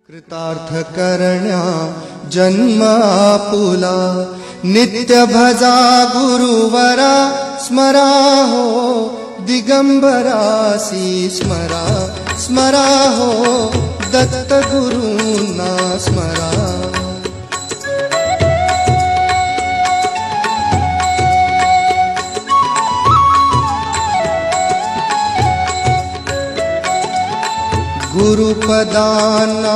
कृतार्थ करण्या जन्म आपुला, नित्य भजा गुरुवरा स्मरा हो, दिगंबरासी स्मरा स्मरा हो, दत्त गुरूंना स्मरा। गुरुपदांना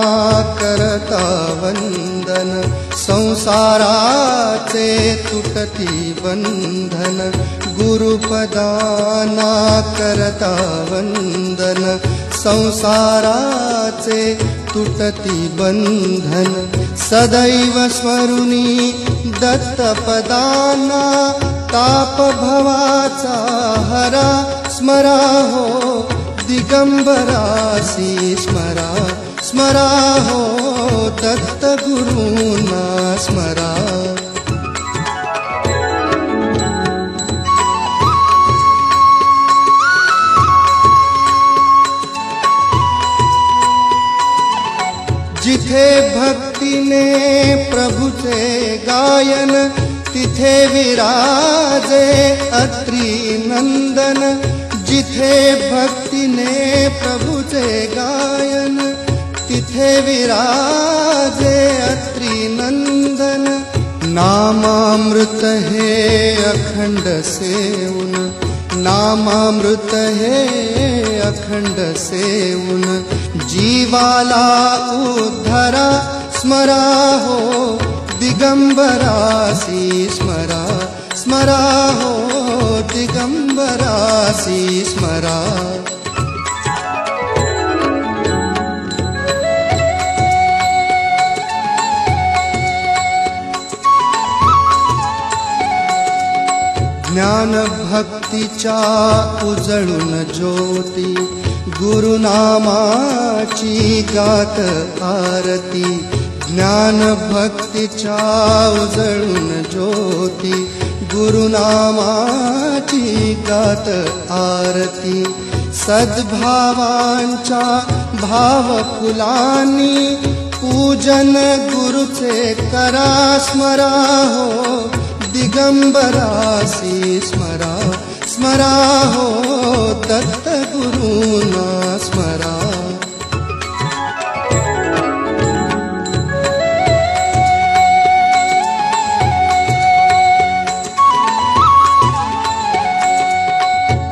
करता वंदन, संसाराचे तुटती बंधन। गुरुपदांना करता वंदन, संसाराचे तुटती बंधन। सदैव स्मरुनी दत्तपदांना, ताप भवाचा हरा स्मरा हो, दिगंबरासी स्मरा स्मरा हो, दत्त गुरूंना स्मरा। जिथे भक्तीने प्रभूचे गायन, तिथे विराजे अत्री नंदन। जिथे भक्तीने प्रभूचे गायन, तिथे विराजे अत्री नंदन। नामामृत हे अखंड सेवून, नामामृत हे अखंड सेवून। जीवाला उद्धरा स्मरा हो, दिगंबरासी स्मरा स्मरा हो, दिगंबरासी स्मरा। ज्ञान भक्तीच्या उजळून ज्योती, गुरुनामाची गात आरती। ज्ञान भक्तीच्या उजळून ज्योती, गुरुनामाची गात आरती। सद्भावांच्या भावफुलांनी, पूजन गुरुचे करा स्मरा हो, दिगंबरासी स्मरा स्मरा हो, दत्त गुरूंना स्मरा।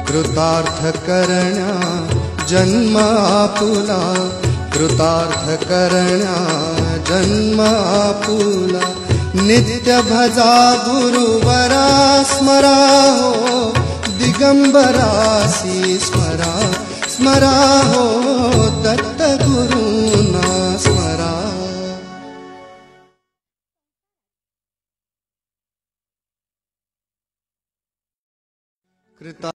कृतार्थ करण्या जन्म आपुला, कृतार्थ करण्या जन्म आपुला। नित्य भजा गुरुवरा स्मरा हो, दिगंबरासी स्मरा स्मरा हो, दत्त गुरूंना स्मरा। कृता